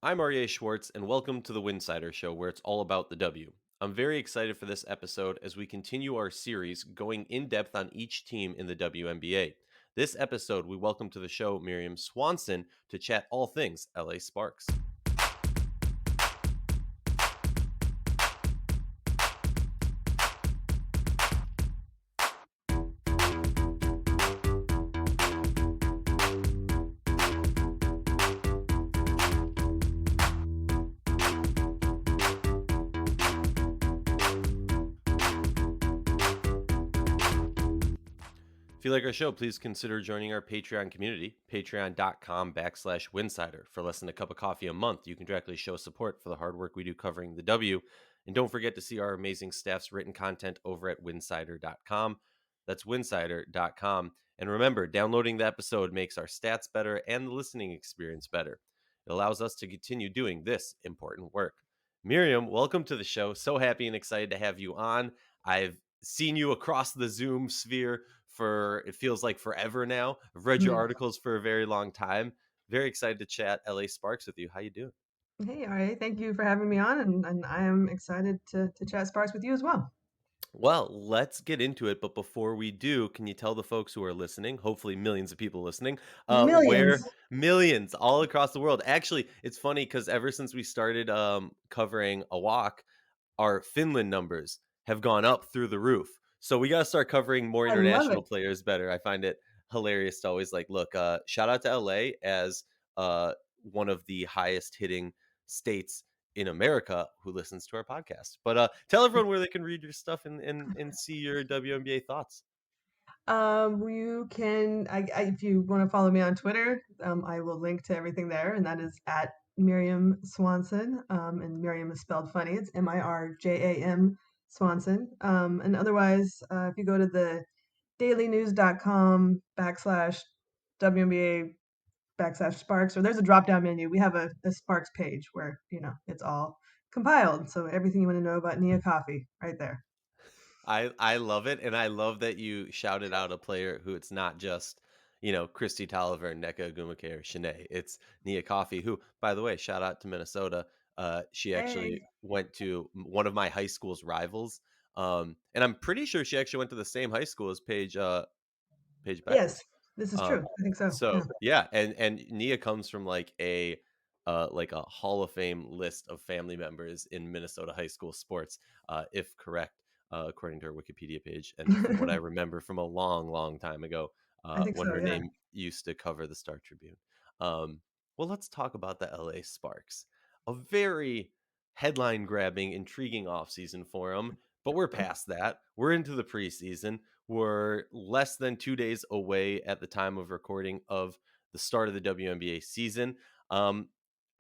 I'm Aryeh Schwartz, and welcome to the Winsidr show, where it's all about the W. I'm very excited for this episode as we continue our series going in depth on each team in the WNBA. This episode, we welcome to the show Mirjam Swanson to chat all things LA Sparks. If you like our show, please consider joining our Patreon community, patreon.com/Winsidr. For less than a cup of coffee a month, you can directly show support for the hard work we do covering the W. And don't forget to see our amazing staff's written content over at winsidr.com. That's winsidr.com. And remember, downloading the episode makes our stats better and the listening experience better. It allows us to continue doing this important work. Mirjam, welcome to the show. So happy and excited to have you on. I've seen you across the Zoom sphere for it feels like forever now. I've read your Mhm. articles for a very long time. Very excited to chat LA Sparks with you. How you doing? Hey, Aryeh, thank you for having me on, and I am excited to chat Sparks with you as well. Well, let's get into it. But before we do, can you tell the folks who are listening, hopefully millions of people listening, where Millions. millions all across the world? Actually, it's funny because ever since we started covering a walk, our Finland numbers have gone up through the roof. So we got to start covering more I love international it. players better. I find it hilarious to always like, look, shout out to LA as one of the highest hitting states in America who listens to our podcast. But tell everyone where they can read your stuff and see your WNBA thoughts. You can, if you want to follow me on Twitter, I will link to everything there, and that is at Mirjam Swanson. And Mirjam is spelled funny. It's Mirjam Swanson. And otherwise, if you go to the dailynews.com /WNBA /Sparks, or there's a drop down menu. We have a Sparks page where, it's all compiled. So everything you want to know about Nia Coffee right there. I love it, and I love that you shouted out a player who it's not just Christy Tolliver, Nneka Ogwumike, or Shanae. It's Nia Coffey, who, by the way, shout out to Minnesota. She actually Hey. went to one of my high school's rivals, and I'm pretty sure she actually went to the same high school as Paige Beckers. Yes, this is Um, true. I think so. so Yeah. yeah, and Nia comes from like a Hall of Fame list of family members in Minnesota high school sports, if correct, according to her Wikipedia page, and from what I remember from a long, long time ago, I think when so. her Yeah. name used to cover the Star Tribune. Um, well, let's talk about the LA Sparks, a very headline grabbing, intriguing offseason for them. But we're past that. We're into the preseason. We're less than 2 days away at the time of recording of the start of the WNBA season. Um,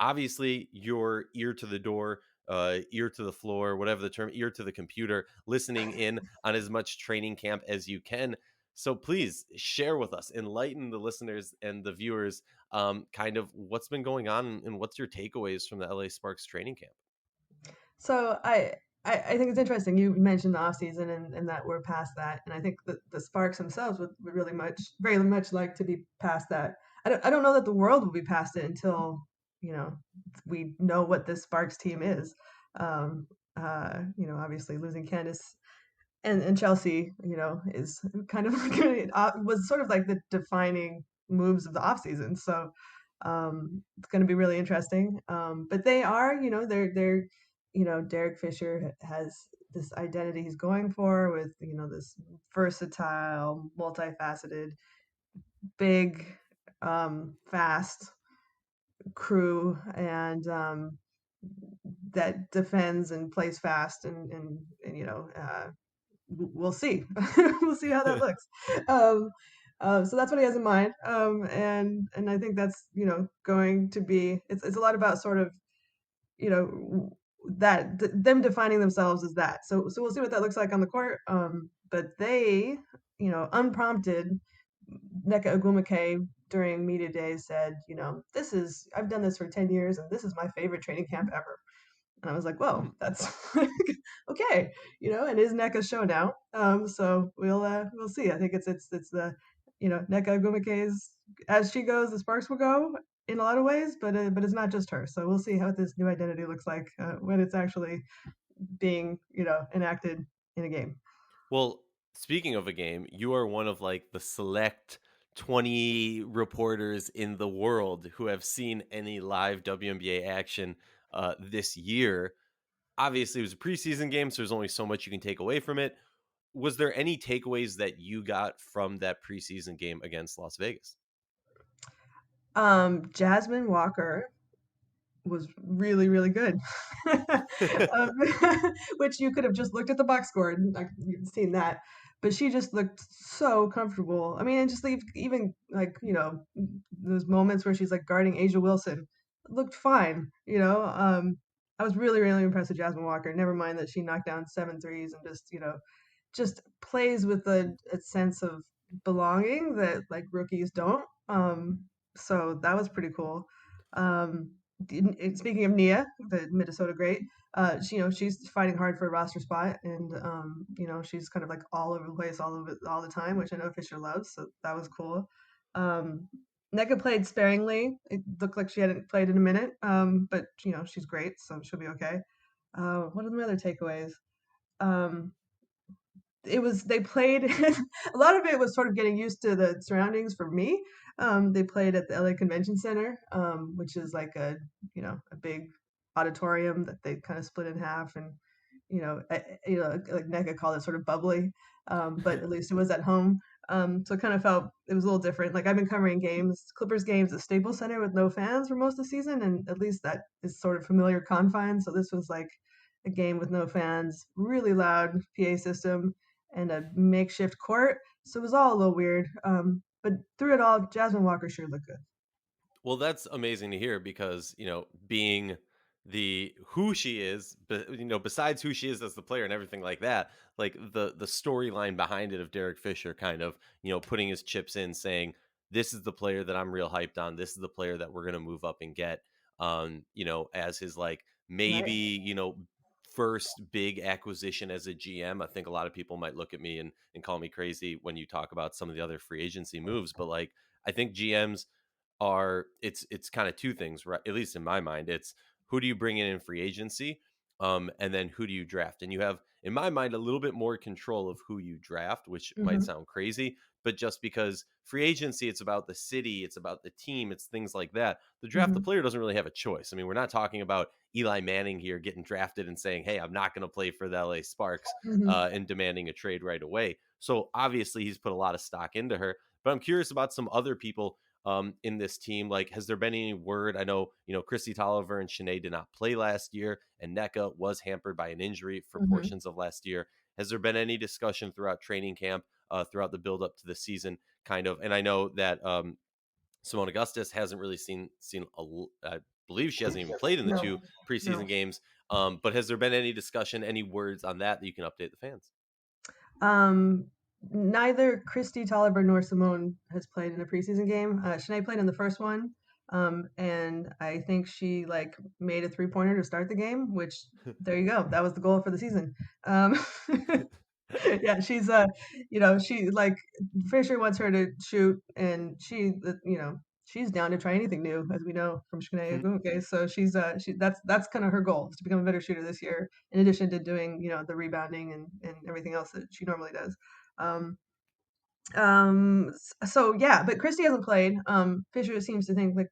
Obviously, your ear to the door, ear to the floor, whatever the term, ear to the computer, listening in on as much training camp as you can. So please share with us, enlighten the listeners and the viewers, kind of what's been going on and what's your takeaways from the LA Sparks training camp. So I think it's interesting. You mentioned the off season and that we're past that, and I think the Sparks themselves would really very much like to be past that. I don't know that the world will be past it until you know we know what this Sparks team is. Um, obviously losing Candace and Chelsea, is kind of was sort of like the defining moves of the off season. So it's going to be really interesting. But they are, they're, Derek Fisher has this identity he's going for with, this versatile, multifaceted, big, fast crew, and that defends and plays fast, and we'll see. We'll see how that looks. Um, so that's what he has in mind, and I think that's going to be it's a lot about sort of you know them defining themselves as that. So we'll see what that looks like on the court. But they, unprompted, Nneka Ogwumike during media days said, this is I've done this for 10 years and this is my favorite training camp ever. And I was like, whoa, Hmm. that's okay, and his NECA show now. So we'll see. I think it's the Nneka Ogwumike's as she goes, the Sparks will go. in a lot of ways, but it's not just her. So we'll see how this new identity looks like when it's actually being, enacted in a game. Well, speaking of a game, you are one of like the select 20 reporters in the world who have seen any live WNBA action this year. Obviously, it was a preseason game, so there's only so much you can take away from it. Was there any takeaways that you got from that preseason game against Las Vegas? Jasmine Walker was really, really good. um, which you could have just looked at the box score and like you'd seen that. But she just looked so comfortable. I mean, and just even like, those moments where she's like guarding Asia Wilson looked fine. I was really, really impressed with Jasmine Walker. Never mind that she knocked down 7 threes and just plays with a sense of belonging that like rookies don't. So that was pretty cool. Um, Speaking of Nia, the Minnesota great, she's fighting hard for a roster spot, and she's kind of like all over the place, all the time, which I know Fisher loves. So that was cool. Um, Nneka played sparingly. It looked like she hadn't played in a minute, but she's great, so she'll be okay. What are the other takeaways? Um, it was they played a lot of it was sort of getting used to the surroundings for me. They played at the LA Convention Center, which is like a big auditorium that they kind of split in half, and like NECA called it sort of bubbly, but at least it was at home. So it kind of felt it was a little different. Like I've been covering Clippers games at Staples Center with no fans for most of the season, and at least that is sort of familiar confines. So this was like a game with no fans, really loud PA system, and a makeshift court. So it was all a little weird. But through it all, Jasmine Walker sure looked good. Well, that's amazing to hear because, being the who she is, but besides who she is as the player and everything like that, like the storyline behind it of Derek Fisher kind of, putting his chips in saying, this is the player that I'm real hyped on. This is the player that we're gonna move up and get. As his like maybe, Right. first big acquisition as a GM. I think a lot of people might look at me and call me crazy when you talk about some of the other free agency moves, but like I think GMs it's kind of two things, right? At least in my mind, it's who do you bring in free agency, and then who do you draft? And you have, in my mind, a little bit more control of who you draft, which might Hmm. sound crazy, but just because free agency, it's about the city, it's about the team, it's things like that. The draft, the Hmm. player doesn't really have a choice. I mean, we're not talking about Eli Manning here getting drafted and saying, "Hey, I'm not going to play for the LA Sparks," Hmm. and demanding a trade right away. So obviously, he's put a lot of stock into her. But I'm curious about some other people in this team. Like, has there been any word? I know, Christy Tolliver and Shanae did not play last year, and NECA was hampered by an injury for Hmm. portions of last year. Has there been any discussion throughout training camp, throughout the build up to the season, kind of? And I know that Simone Augustus hasn't really seen I believe she hasn't even played in the No, two no. preseason games. But has there been any discussion, any words on that you can update the fans? Um, Neither Christy Tolliver nor Simone has played in a preseason game. Shanae played in the first one, and I think she like made a 3-pointer to start the game. Which there you go. That was the goal for the season. Um, yeah, she like Fisher wants her to shoot, and she's down to try anything new, as we know from Shanae. Okay, so that's kind of her goal is to become a better shooter this year, in addition to doing the rebounding and everything else that she normally does. Um, so yeah, but Christy hasn't played. Fisher seems to think like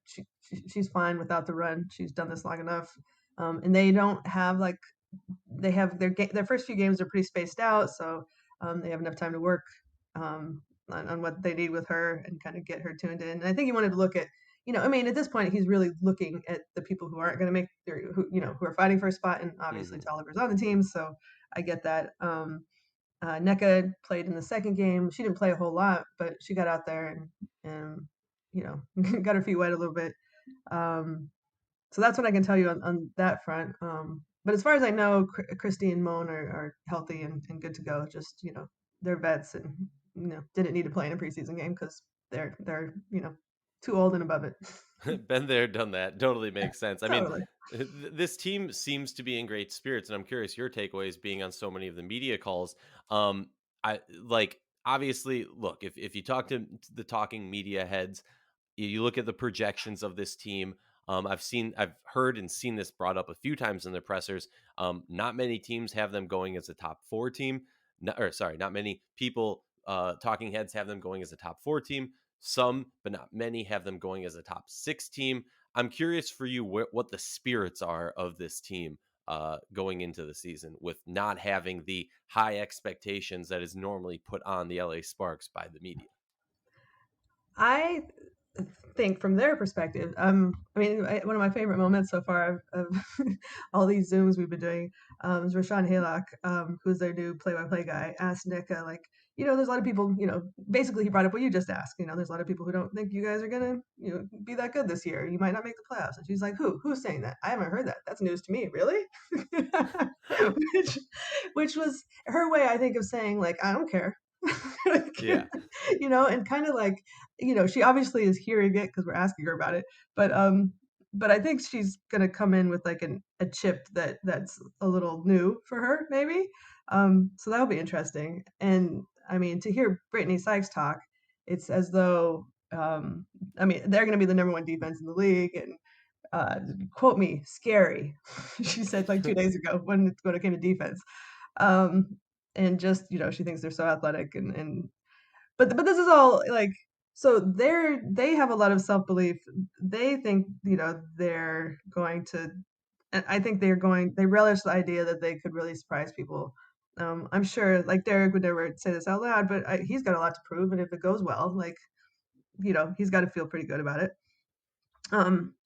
she's fine without the run. She's done this long enough. And they don't have like they have their first few games are pretty spaced out, so they have enough time to work on what they need with her and kind of get her tuned in. And I think he wanted to look at, I mean, at this point, he's really looking at the people who aren't going to make who are fighting for a spot, and obviously Hmm. Tolliver's on the team, so I get that. NECA played in the second game. She didn't play a whole lot, but she got out there and got her feet wet a little bit. Um, so that's what I can tell you on that front. But as far as I know, Christy and Moan are healthy and good to go. Just they're vets and didn't need to play in a preseason game because they're too old and above it. Been there, done that. Totally Yeah, makes sense. I mean, totally. this team seems to be in great spirits, and I'm curious your takeaways being on so many of the media calls. I like obviously look if you talk to the talking media heads, you look at the projections of this team. I've heard and seen this brought up a few times in the pressers. Not many teams have them going as a top four team. Or sorry, not many people, talking heads, have them going as a top four team. Some, but not many, have them going as a top six team. I'm curious for you what the spirits are of this team going into the season, with not having the high expectations that is normally put on the LA Sparks by the media. I think from their perspective, I mean, one of my favorite moments so far of all these Zooms we've been doing is Rashawn Haylock, who's their new play-by-play guy, asked Nick, like, there's a lot of people, basically he brought up what you just asked. There's a lot of people who don't think you guys are gonna, be that good this year. You might not make the playoffs. And she's like, who's saying that? I haven't heard that. That's news to me. Really? which, which was her way, I think, of saying, like, I don't care. Like, Yeah. and kind of like, she obviously is hearing it because we're asking her about it, but I think she's gonna come in with like a chip that's a little new for her, maybe. So that'll be interesting. And I mean, to hear Brittany Sykes talk, it's as though, I mean, they're gonna be the number one defense in the league, and uh, quote me, scary. She said like 2 days ago when it came to defense. Um, and just, she thinks they're so athletic, and but this is all like, so they have a lot of self-belief. They think, they're going to, and I think they relish the idea that they could really surprise people. I'm sure like Derek would never say this out loud, but he's got a lot to prove, and if it goes well, like, he's got to feel pretty good about it.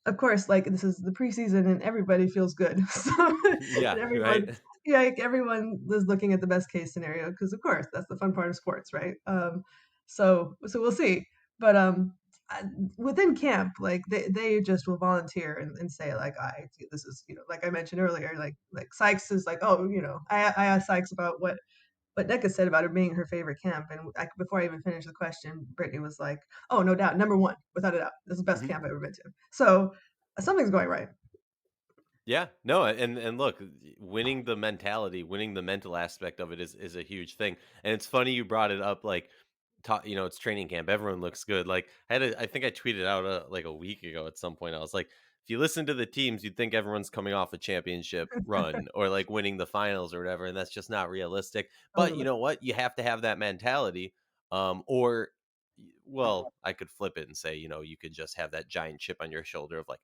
Of course, like, this is the preseason and everybody feels good. So, Yeah, and everyone, right. yeah, like, everyone is looking at the best case scenario because, of course, that's the fun part of sports, right? So we'll see. But I, within camp, like, they just will volunteer and say like, this is, like I mentioned earlier, like Sykes is like, oh, I asked Sykes about what Nneka said about it being her favorite camp, and before I even finished the question, Brittany was like, "Oh, no doubt, number one, without a doubt, this is the best Mhm. camp I've ever been to." So something's going right. Yeah, no, and look, winning the mentality, winning the mental aspect of it is a huge thing. And it's funny you brought it up, like, it's training camp. Everyone looks good. Like, I think I tweeted out like a week ago at some point. I was like, if you listen to the teams, you'd think everyone's coming off a championship run or like winning the finals or whatever, and that's just not realistic. But you Totally. know what? You have to have that mentality, or well, I could flip it and say, you could just have that giant chip on your shoulder of like,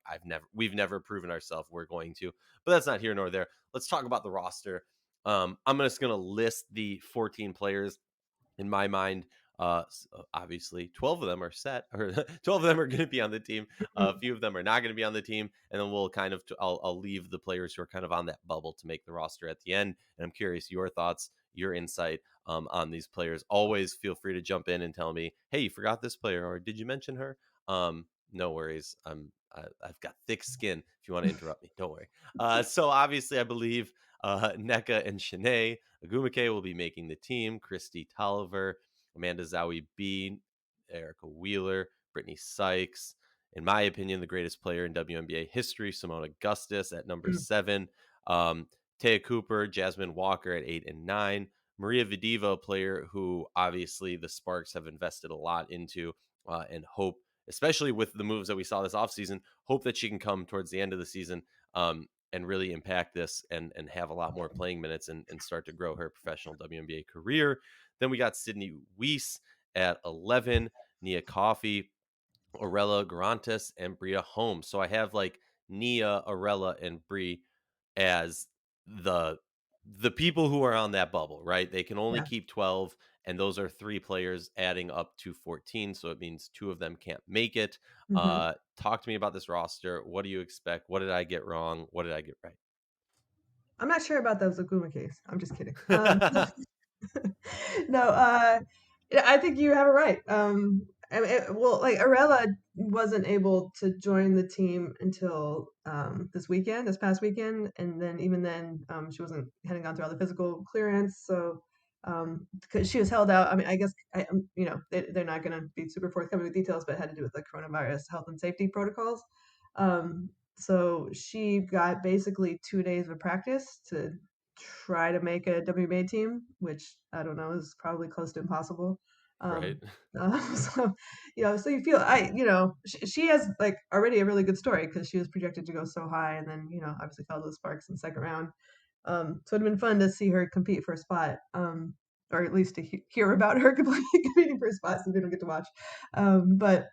we've never proven ourselves, we're going to. But that's not here nor there. Let's talk about the roster. I'm just going to list the 14 players in my mind. Obviously 12 of them are set, or 12 of them are going to be on the team. A few of them are not going to be on the team, and then we'll kind of I'll leave the players who are kind of on that bubble to make the roster at the end. And I'm curious your thoughts, your insight on these players. Always feel free to jump in and tell me, hey, you forgot this player, or did you mention her? No worries. I've got thick skin. If you want to interrupt me, don't worry. So obviously, I believe Nneka and Shanae Agumake will be making the team. Christy Tolliver, Amanda Zawi B, Erica Wheeler, Brittany Sykes. In my opinion, the greatest player in WNBA history, Simone Augustus at number 7. Um, Taya Cooper, Jasmine Walker at 8 and 9. Maria Vidiva, a player who obviously the Sparks have invested a lot into, and hope, especially with the moves that we saw this offseason, hope that she can come towards the end of the season and really impact this and have a lot more playing minutes and start to grow her professional WNBA career. Then we got Sydney Weiss at 11, Nia Coffey, Orella Garantis, and Bria Holmes. So I have like Nia, Orella, and Brie as the people who are on that bubble, right? They can only Yeah. keep 12, and those are 3 players adding up to 14. So it means 2 of them can't make it. Hmm. Talk to me about this roster. What do you expect? What did I get wrong? What did I get I'm not sure about the Zakuma case. I'm just kidding. right? No, yeah, I think you have it right. I mean, well, like Arella wasn't able to join the team until this past weekend, and then even then, she hadn't gone through all the physical clearance, so because she was held out. I mean, I guess they're not going to be super forthcoming with details, but it had to do with the coronavirus health and safety protocols. So she got basically 2 days of practice to try to make a WNBA team, which I don't know is probably close to impossible. Right. Um, so, so you feel she has like already a really good story because she was projected to go so high, and then obviously fell to the Sparks in the second round. So it'd been fun to see her compete for a spot, or at least to hear about her competing for a spot since we don't get to watch. But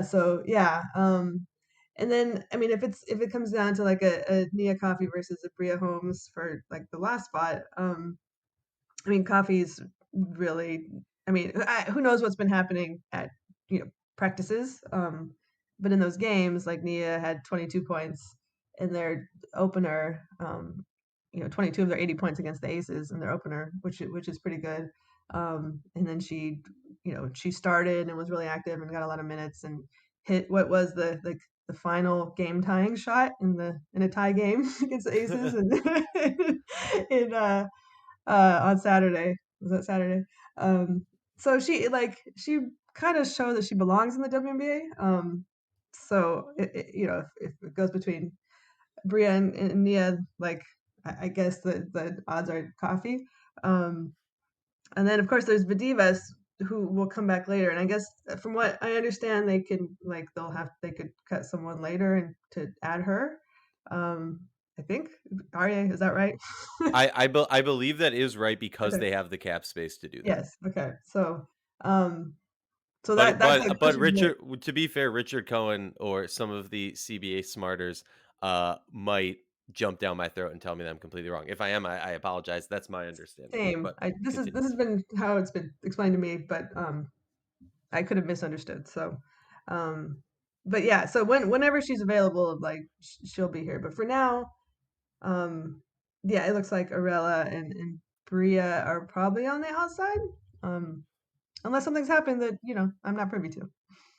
so yeah. And then I mean, if it comes down to like a Nia Coffee versus a Bria Holmes for like the last spot, I mean, Coffee's really. I mean, who knows what's been happening at practices, but in those games, like Nia had 22 points in their opener. 22 of their 80 points against the Aces in their opener, which is pretty good. And then she started and was really active and got a lot of minutes and hit what was the final game tying shot in a tie game against the Aces and in on Saturday. Was that Saturday? Um, so she kind of showed that she belongs in the WNBA. So if it goes between Bria and Nia, like I guess the odds are Coffee. Um, and then of course there's Vadivas who will come back later. And I guess from what I understand, they could cut someone later and to add her. I think Aryeh, is that right? I believe that is right because Okay. they have the cap space to do that. Yes. Okay. Um, so that's like But pushing it. To be fair, Richard Cohen or some of the CBA smarters, might jump down my throat and tell me that I'm completely wrong. If I am, I apologize. That's my understanding. Same. But This continue. has been how it's been explained to me, but I could have misunderstood. So, um, but yeah. So whenever she's available, like she'll be here. But for now, um, yeah, it looks like Arella and Bria are probably on the outside, um, unless something's happened that I'm not privy to.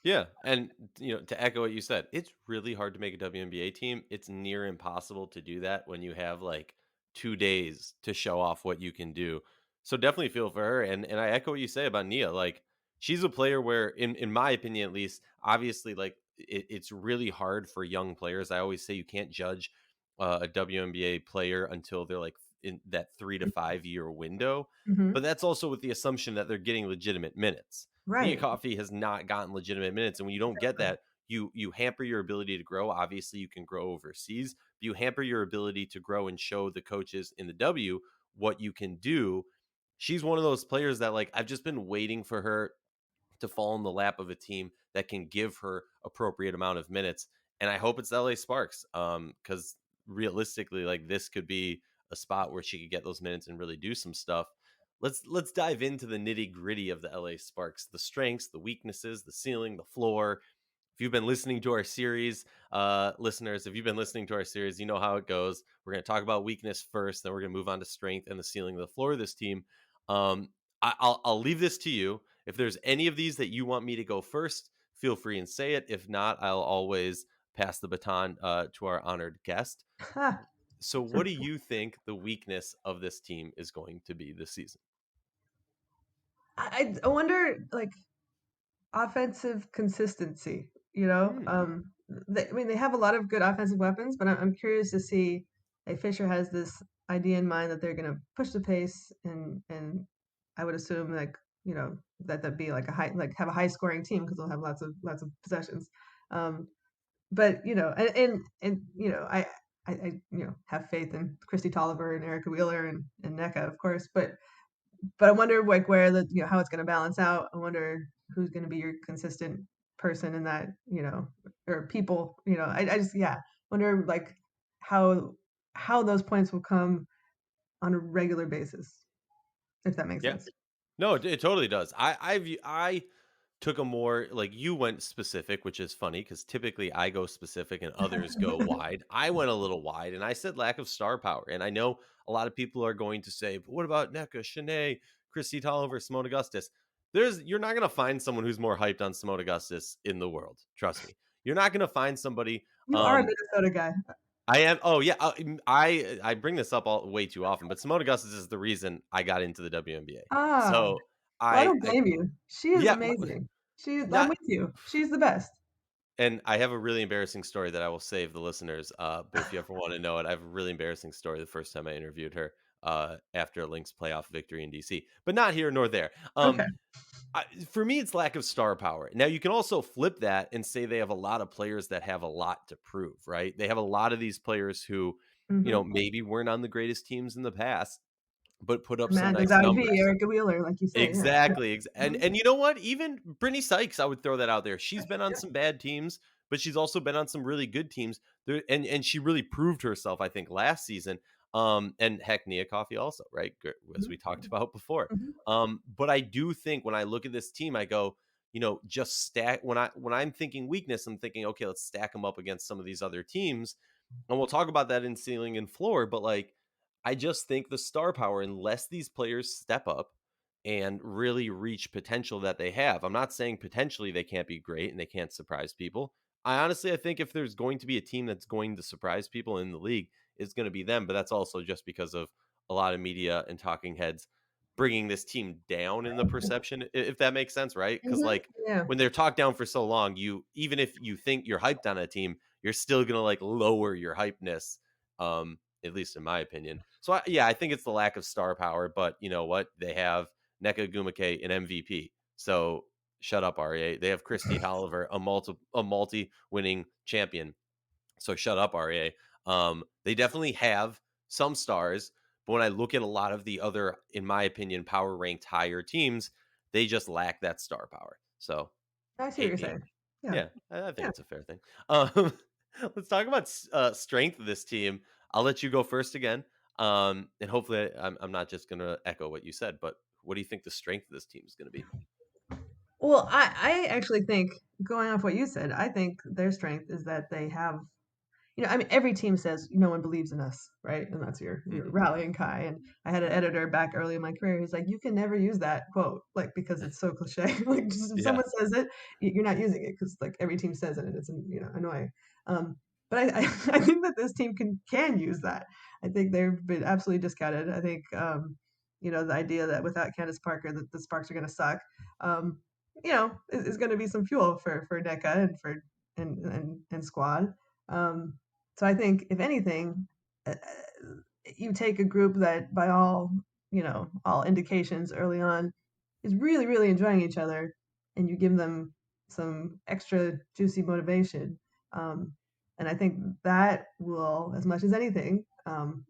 Yeah, and to echo what you said, it's really hard to make a WNBA team. It's near impossible to do that when you have like 2 days to show off what you can do. So definitely feel for her, and I echo what you say about Nia. Like she's a player where, in my opinion at least, obviously like it's really hard for young players. I always say you can't judge a WNBA player until they're like in that 3 to 5 year window. But Hmm. that's also with the assumption that they're getting legitimate minutes. Nia Right. Coffey has not gotten legitimate minutes, and when you don't get Exactly. that, you hamper your ability to grow. Obviously, you can grow overseas, but you hamper your ability to grow and show the coaches in the W what you can do. She's one of those players that like I've just been waiting for her to fall in the lap of a team that can give her appropriate amount of minutes. And I hope it's LA Sparks. Because realistically, like this could be a spot where she could get those minutes and really do some stuff. Let's dive into the nitty gritty of the LA Sparks, the strengths, the weaknesses, the ceiling, the floor. If you've been listening to our series, listeners, if you've been listening to our series, you know how it goes. We're going to talk about weakness first, then we're going to move on to strength and the ceiling of the floor of this team. Um, I'll leave this to you. If there's any of these that you want me to go first, feel free and say it. If not, I'll always pass the baton to our honored guest. Ha. So, what do you think the weakness of this team is going to be this season? I wonder, like, offensive consistency, Hmm. I mean, they have a lot of good offensive weapons, but I'm curious to see, like, Fisher has this idea in mind that they're going to push the pace, and I would assume, like, that'd be like have a high scoring team because they'll have lots of possessions. Um, but I have faith in Christy Tolliver and Erica Wheeler and NECA, of course, but I wonder like where how it's going to balance out. I wonder who's going to be your consistent person in that, or people, I just, yeah, wonder like how how those points will come on a regular basis, if that makes Yeah. sense. No, it totally does. I took a more like you went specific, which is funny because typically I go specific and others go wide. I went a little wide and I said lack of star power. And I know a lot of people are going to say, but what about NECA, Shanae, Christy Tolliver, Simone Augustus? You're not gonna find someone who's more hyped on Simone Augustus in the world. Trust me. You're not gonna find somebody. You are a Minnesota guy. I am. Oh yeah. I bring this up all way too often, but Simone Augustus is the reason I got into the WNBA. Ah, So well, I don't I blame you. She is yeah, amazing. I'm not with you. She's the best. and I have a really embarrassing story that I will save the listeners. But if you ever want to know it, I have a really embarrassing story the first time I interviewed her. after Lynx playoff victory in DC, but not here nor there. Okay. For me, it's lack of star power. Now, you can also flip that and say they have a lot of players that have a lot to prove, right? They have a lot of these players who, Mhm. maybe weren't on the greatest teams in the past, but put up some Mad nice Exotic V, numbers. Erica Wheeler, like you say, yeah. Exactly, Mhm. and you know what? Even Brittany Sykes, I would throw that out there. She's been on Yeah. some bad teams, but she's also been on some really good teams. There, and she really proved herself, I think, last season. And heck, Nia Coffey also, right? As we talked about before. Mhm. But I do think when I look at this team, I go, just stack. When I'm thinking weakness, I'm thinking, okay, let's stack them up against some of these other teams, and we'll talk about that in ceiling and floor. But like, I just think the star power, unless these players step up and really reach potential that they have. I'm not saying potentially they can't be great and they can't surprise people. I think if there's going to be a team that's going to surprise people in the league, it's going to be them. But that's also just because of a lot of media and talking heads bringing this team down in the perception, if that makes sense, right? Because Mhm. like Yeah. when they're talked down for so long, even if you think you're hyped on a team, you're still gonna like lower your hypeness. At least in my opinion. So yeah, I think it's the lack of star power. But you know what? They have Neka Gumake, an MVP. So shut up, Aryeh. They have Christy Oliver, a multi winning champion. So shut up, Aryeh. They definitely have some stars, but when I look at a lot of the other, in my opinion, power ranked higher teams, they just lack that star power. So I see what hate you're me. saying. Yeah. Yeah, I think Yeah. it's a fair thing. Um, let's talk about strength of this team. I'll let you go first again. And hopefully I'm not just going to echo what you said, but what do you think the strength of this team is going to be? Well, I actually think, going off what you said, I think their strength is that they have, I mean, every team says no one believes in us, right? And that's your Hmm. rallying cry. And I had an editor back early in my career who's like, you can never use that quote, like, because it's so cliche. Like, just if Yeah. someone says it, you're not using it because like every team says it, and it's annoying. Um, but I think that this team can use that. I think they've been absolutely discounted. I think the idea that without Candace Parker that the Sparks are going to suck, um, is going to be some fuel for NECA and for and squad. Um, so I think, if anything, you take a group that, by all indications early on, is really, really enjoying each other, and you give them some extra juicy motivation. Um, and I think that will, as much as anything,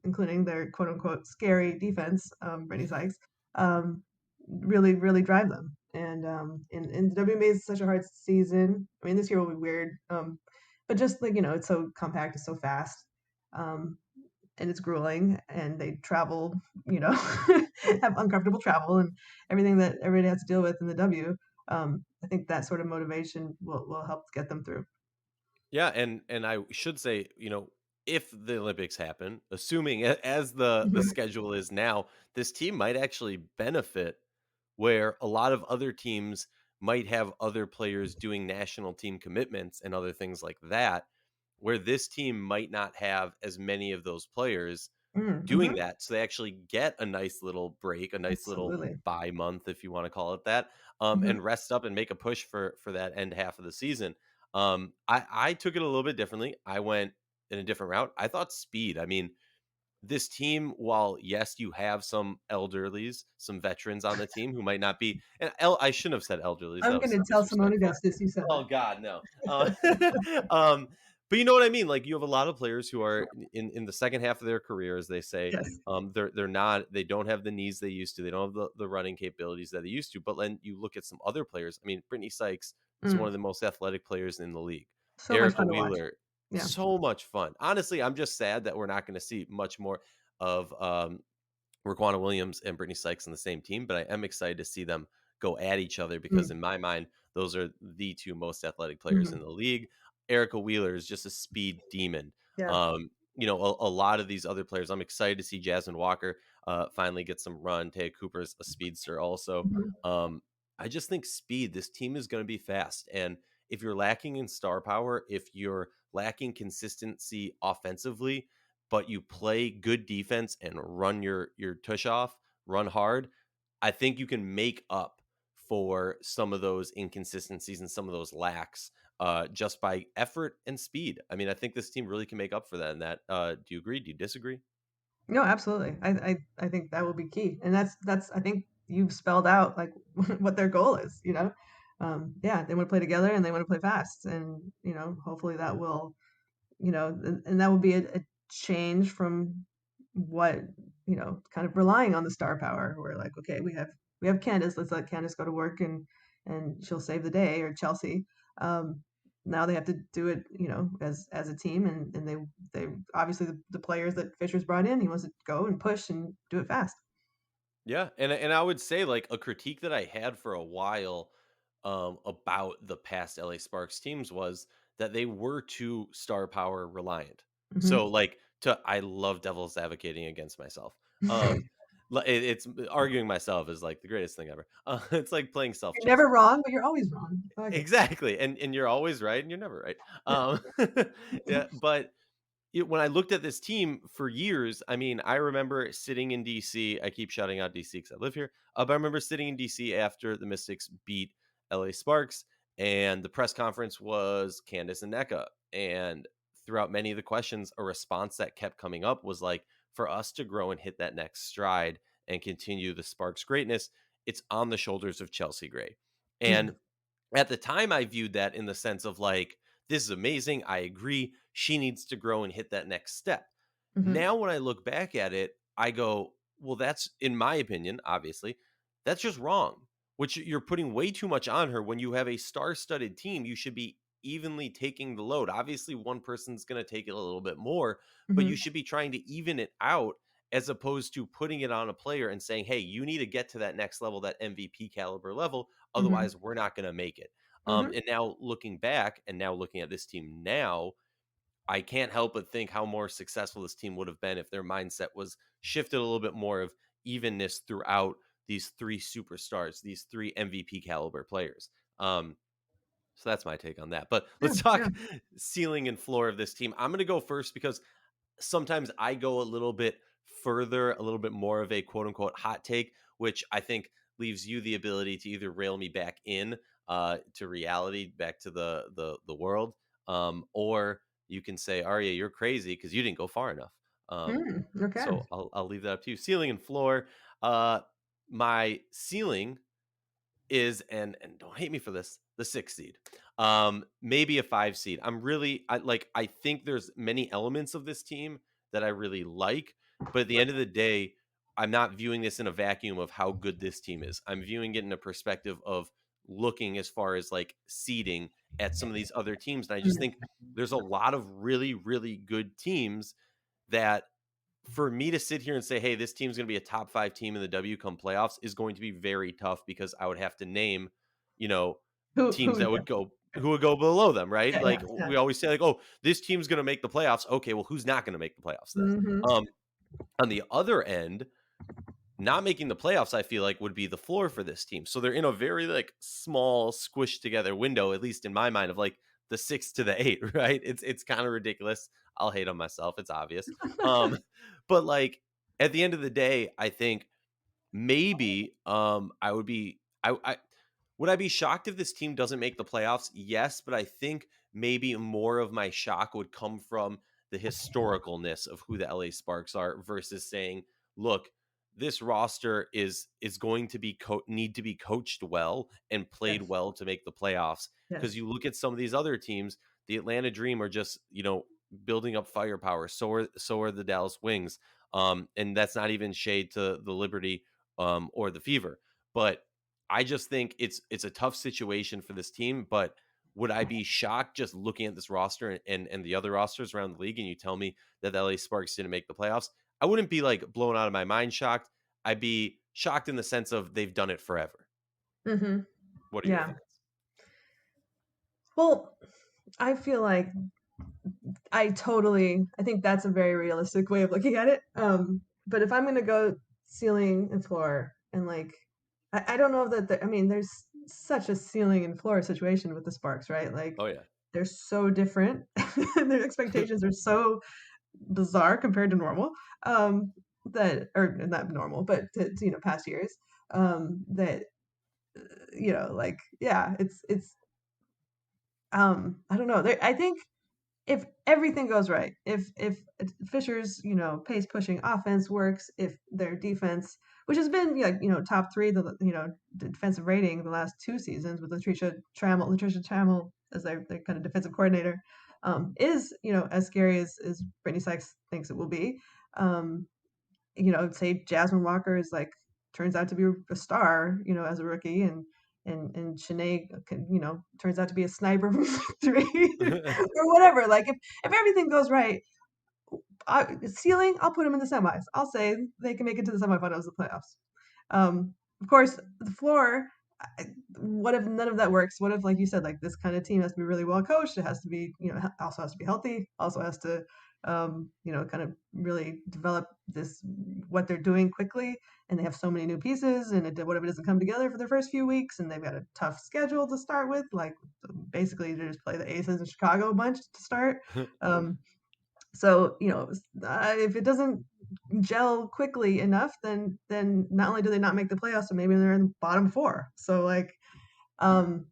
including their quote unquote scary defense, Brittany Sykes, um, really, really drive them. And in the WNBA is such a hard season. I mean, this year will be weird, but just like it's so compact, it's so fast, um, and it's grueling, and they travel, have uncomfortable travel and everything that everybody has to deal with in the W. I think that sort of motivation will help get them through. Yeah, and I should say, if the Olympics happen, assuming as the Mhm. schedule is now, this team might actually benefit where a lot of other teams might have other players doing national team commitments and other things like that, where this team might not have as many of those players doing Mhm. that. So they actually get a nice little break, a nice little Absolutely. bye month, if you want to call it that, Mhm. and rest up and make a push for that end half of the season. I took it a little bit differently. I went in a different route. I thought speed. I mean, this team, while yes, you have some elderlies, some veterans on the team who might not be, and I shouldn't have said elderlies. I'm That was gonna so tell Simone disrespectful. Augustus you said Oh that. God, no. Um, but you know what I mean? Like you have a lot of players who are in the second half of their career, as they say. Yes. They don't have the knees they used to. They don't have the running capabilities that they used to. But then you look at some other players. I mean, Brittany Sykes is one Mm. of the most athletic players in the league. So much Erica fun to watch. Wheeler, Yeah. so much fun. Honestly, I'm just sad that we're not going to see much more of Raquana Williams and Brittany Sykes on the same team, but I am excited to see them go at each other because, Mm. in my mind, those are the two most athletic players in Mhm. the league. Erica Wheeler is just a speed demon. Yeah. A lot of these other players, I'm excited to see Jasmine Walker finally get some run. Taya Cooper's a speedster also. Mhm. Um, I just think speed, this team is going to be fast. And if you're lacking in star power, if you're lacking consistency offensively, but you play good defense and run your tush off, run hard, I think you can make up for some of those inconsistencies and some of those lacks just by effort and speed. I mean, I think this team really can make up for that. And that, do you agree? Do you disagree? No, absolutely. I think that will be key, and that's I think you've spelled out like what their goal is. Yeah, they want to play together and they want to play fast, and hopefully that will and that will be a change from what kind of relying on the star power. We're like, okay, we have Candace, let's let Candace go to work and she'll save the day, or Chelsea. Um, Now they have to do it, as a team, and they obviously the players that Fisher's brought in, he wants to go and push and do it fast. Yeah, and I would say, like, a critique that I had for a while, about the past LA Sparks teams was that they were too star power reliant. Hmm. So, like, to I love devil's advocating against myself. Um, it's arguing myself is like the greatest thing ever. It's like playing self You're chess. never wrong, but you're always wrong. I like it. Exactly, and you're always right, and you're never right. Yeah. Yeah, but when I looked at this team for years, I mean, I remember sitting in DC. I keep shouting out DC because I live here. But I remember sitting in DC after the Mystics beat LA Sparks, and the press conference was Candace and NECA. And throughout many of the questions, a response that kept coming up was like, for us to grow and hit that next stride and continue the Sparks greatness, it's on the shoulders of Chelsea Gray. Mm-hmm. And at the time, I viewed that in the sense of like, this is amazing. I agree. She needs to grow and hit that next step. Hmm. Now, when I look back at it, I go, well, that's, in my opinion, obviously, that's just wrong. Which you're putting way too much on her when you have a star studded team. You should be evenly taking the load. Obviously, one person's going to take it a little bit more, but you Hmm. should be trying to even it out as opposed to putting it on a player and saying, hey, you need to get to that next level, that MVP caliber level. Hmm. Otherwise, we're not going to make it. Hmm. And now looking back and now looking at this team now, I can't help but think how more successful this team would have been if their mindset was shifted a little bit more of evenness throughout these three superstars, these three MVP caliber players. So that's my take on that. But Yeah, let's yeah. talk ceiling and floor of this team. I'm going to go first because sometimes I go a little bit further, a little bit more of a quote unquote hot take, which I think leaves you the ability to either rail me back in to reality, back to the world, or you can say, Aryeh, you're crazy because you didn't go far enough. Um, Okay. so I'll leave that up to you. Ceiling and floor. Uh, my ceiling is, and don't hate me for this, the 6 seed. Maybe a 5 seed. I think there's many elements of this team that I really like, but at the end of the day, I'm not viewing this in a vacuum of how good this team is. I'm viewing it in a perspective of looking as far as like seeding at some of these other teams. And I just think Mm. there's a lot of really, really good teams that for me to sit here and say, hey, this team's going to be a top 5 team in the W come playoffs is going to be very tough because I would have to name, you know, Who teams that is would go who would go below them, right? Yeah, yeah, Like yeah. we always say, like, oh, this team's going to make the playoffs. Okay, well, who's not going to make the playoffs then? Mhm. Um, on the other end, not making the playoffs, I feel like would be the floor for this team. So they're in a very like small, squished together window, at least in my mind, of like the 6 to the 8, right? It's kind of ridiculous. I'll hate on myself. It's obvious. Um, but like at the end of the day, I think maybe I would be I would I be shocked if this team doesn't make the playoffs? Yes, but I think maybe more of my shock would come from the historicalness of who the LA Sparks are versus saying, look, this roster is going to be need to be coached well and played Yes, well to make the playoffs. Because yes. you look at some of these other teams, the Atlanta Dream are just, building up firepower. So are the Dallas Wings. And that's not even shade to the Liberty or the Fever. But I just think it's a tough situation for this team. But would I be shocked just looking at this roster and the other rosters around the league, and you tell me that the LA Sparks didn't make the playoffs? I wouldn't be like blown out of my mind shocked. I'd be shocked in the sense of they've done it forever. Mhm. What are your Yeah. thoughts? Well, I feel like I think that's a very realistic way of looking at it. But if I'm gonna go ceiling and floor and like, I don't know that I mean, there's such a ceiling and floor situation with the Sparks, right? Like, Oh yeah. they're so different. Their expectations are so bizarre compared to normal. That or not normal, but to past years. That like, yeah, it's I don't know. I think if everything goes right, if Fisher's, pace pushing offense works, if their defense, which has been like, top three, defensive rating the last two seasons with Latricia Trammell as their kind of defensive coordinator, is, as scary as Brittany Sykes thinks it will be. Um, say Jasmine Walker is like turns out to be a star, as a rookie, and Shanae, turns out to be a sniper from three or whatever. Like if everything goes right, ceiling, I'll put them in the semis. I'll say they can make it to the semifinals of the playoffs. Of course, the floor. What if none of that works? What if, like you said, like this kind of team has to be really well coached? It has to be, also has to be healthy. Also has to, kind of really develop this what they're doing quickly. And they have so many new pieces, and what if it doesn't come together for their first few weeks? And they've got a tough schedule to start with. Like basically, they just play the Aces in Chicago a bunch to start. So, if it doesn't gel quickly enough, then not only do they not make the playoffs, but maybe they're in the bottom four. So like, um,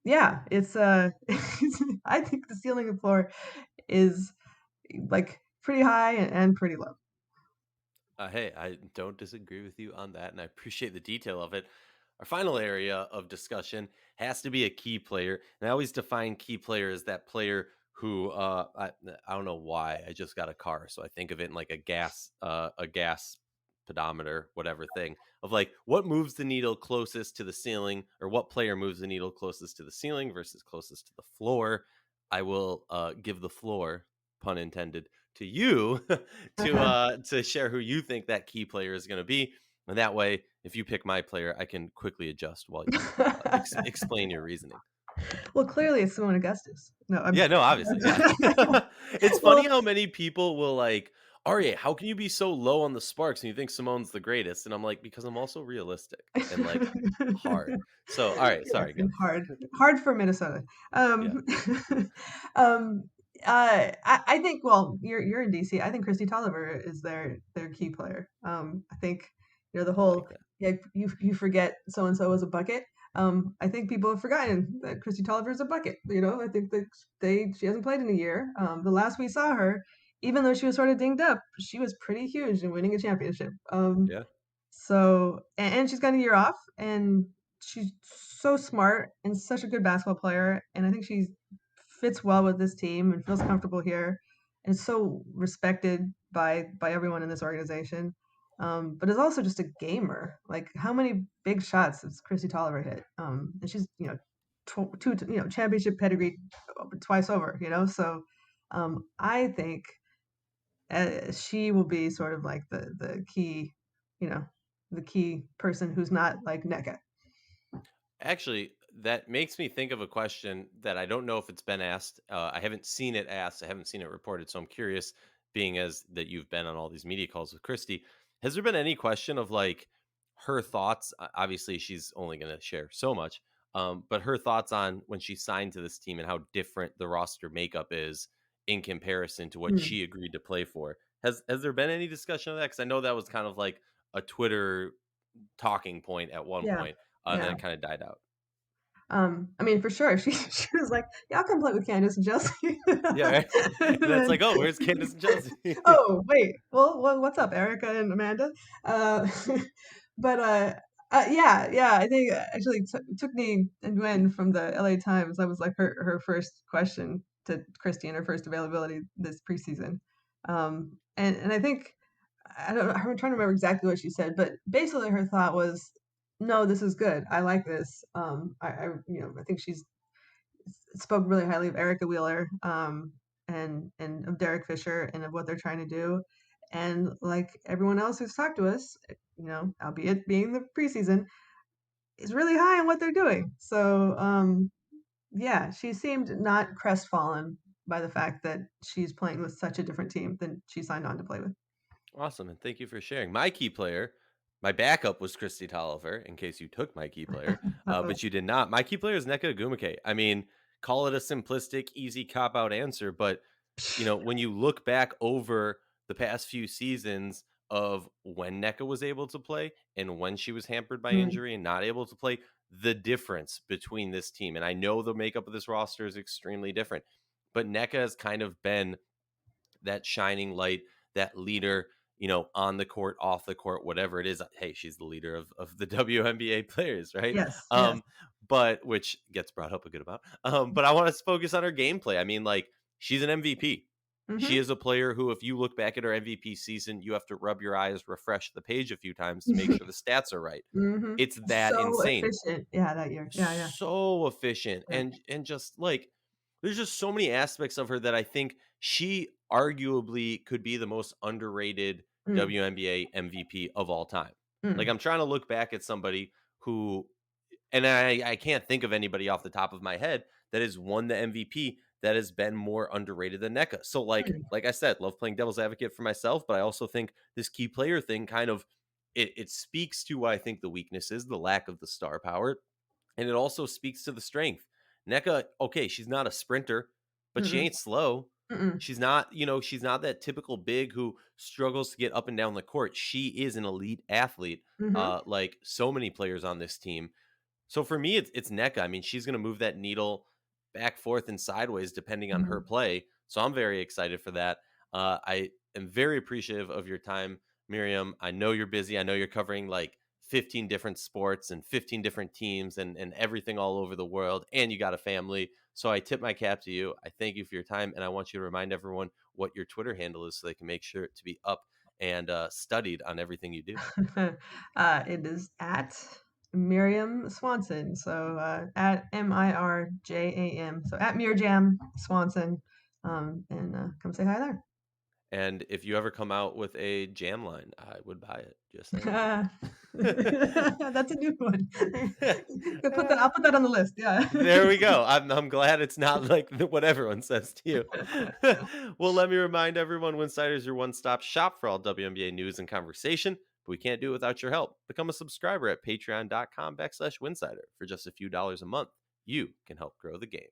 yeah, it's I think the ceiling and floor is like pretty high and pretty low. Hey, I don't disagree with you on that, and I appreciate the detail of it. Our final area of discussion has to be a key player, and I always define key player as that player who I don't know why I just got a car, so I think of it in like a gas pedometer, whatever thing of like what moves the needle closest to the ceiling, or what player moves the needle closest to the ceiling versus closest to the floor. I will give the floor, pun intended, to you to share who you think that key player is going to be, and that way, if you pick my player, I can quickly adjust while you explain your reasoning. Well, clearly it's Simone Augustus. No, I'm Yeah, no, obviously, yeah. It's funny well, how many people will like, Aryeh, how can you be so low on the Sparks and you think Simone's the greatest? And I'm like, because I'm also realistic and like hard. So, all right, yes, sorry, go. and hard for Minnesota. Yeah, Um, um, I think. Well, you're in DC. I think Christy Tolliver is their key player. I think the I like whole, that. yeah, you forget so and so is a bucket. I think people have forgotten that Christy Tolliver is a bucket. I think that she hasn't played in a year. The last we saw her, even though she was sort of dinged up, she was pretty huge in winning a championship. Yeah. So, and she's got a year off, and she's so smart and such a good basketball player, and I think she fits well with this team and feels comfortable here, and is so respected by everyone in this organization. But is also just a gamer. Like, how many big shots has Chrissy Tolliver hit? And she's two championship pedigree twice over. So I think she will be sort of like the key, you know, the key person who's not like NECA. Actually, that makes me think of a question that I don't know if it's been asked. I haven't seen it asked. I haven't seen it reported. So I'm curious, being as that you've been on all these media calls with Christy, has there been any question of like her thoughts? Obviously, she's only going to share so much, but her thoughts on when she signed to this team and how different the roster makeup is in comparison to what Hmm. she agreed to play for. Has there been any discussion of that? Because I know that was kind of like a Twitter talking point at one Yeah, point, and then yeah. it kind of died out. I mean, for sure, she was like, "Yeah, I'll come play with Candace and Chelsea." Yeah, right? And And that's then, like, "Oh, where's Candace and Chelsea?" oh wait, well, what's up, Erica and Amanda? Uh, but yeah, yeah. I think actually took me and Gwen from the LA Times. That was like her first question to Christy and her first availability this preseason. And I think I don't know. I'm trying to remember exactly what she said, but basically her thought was, "No, this is good. I like this." I think she's spoke really highly of Erica Wheeler, and of Derek Fisher and of what they're trying to do. And like everyone else who's talked to us, albeit being the preseason, is really high on what they're doing. So yeah, she seemed not crestfallen by the fact that she's playing with such a different team than she signed on to play with. Awesome, and thank you for sharing. My key player, my backup was Christy Tolliver, in case you took my key player, Uh-oh. but you did not. My key player is Nneka Ogwumike. I mean, call it a simplistic, easy cop out answer, but when you look back over the past few seasons of when NECA was able to play and when she was hampered by Mm, injury and not able to play, the difference between this team, and I know the makeup of this roster is extremely different, but Nneka has kind of been that shining light, that leader, on the court, off the court, whatever it is. Hey, she's the leader of the WNBA players, right? Yes, yes. Um, but which gets brought up a good amount. But I want to focus on her gameplay. I mean, like, she's an MVP. She Mhm. is a player who, if you look back at her MVP season, you have to rub your eyes, refresh the page a few times to make sure the stats are right. Mhm. It's that So insane, efficient. Yeah, that year. Yeah, yeah. so efficient, Yeah. and just like there's just so many aspects of her that I think she arguably could be the most underrated Mm, WNBA MVP of all time. Like, mm, I'm trying to look back at somebody who, and I can't think of anybody off the top of my head that has won the MVP that has been more underrated than Nneka. So, mm, like I said, love playing devil's advocate for myself, but I also think this key player thing kind of, it speaks to what I think the weakness is, the lack of the star power, and it also speaks to the strength. Nneka, okay, she's not a sprinter, but she mm-mm, ain't slow. mm-mm, She's not that typical big who struggles to get up and down the court. She is an elite athlete, mhm, like so many players on this team. So for me, it's Nneka. I mean, she's going to move that needle back, forth, and sideways depending on her mhm. play. So I'm very excited for that. I am very appreciative of your time, Miriam. I know you're busy. I know you're covering like 15 different sports and 15 different teams and everything all over the world, and you got a family. So I tip my cap to you. I thank you for your time, and I want you to remind everyone what your Twitter handle is so they can make sure to be up and studied on everything you do. It is at Mirjam Swanson. So at Mirjam. So at Mirjam Swanson. And come say hi there. And if you ever come out with a jam line, I would buy it. Just saying. That's a new one. I'll put that on the list. Yeah. There we go. I'm glad it's not like what everyone says to you. Well, let me remind everyone, Winsidr is your one-stop shop for all WNBA news and conversation, but we can't do it without your help. Become a subscriber at patreon.com/Winsidr. For just a few dollars a month, you can help grow the game.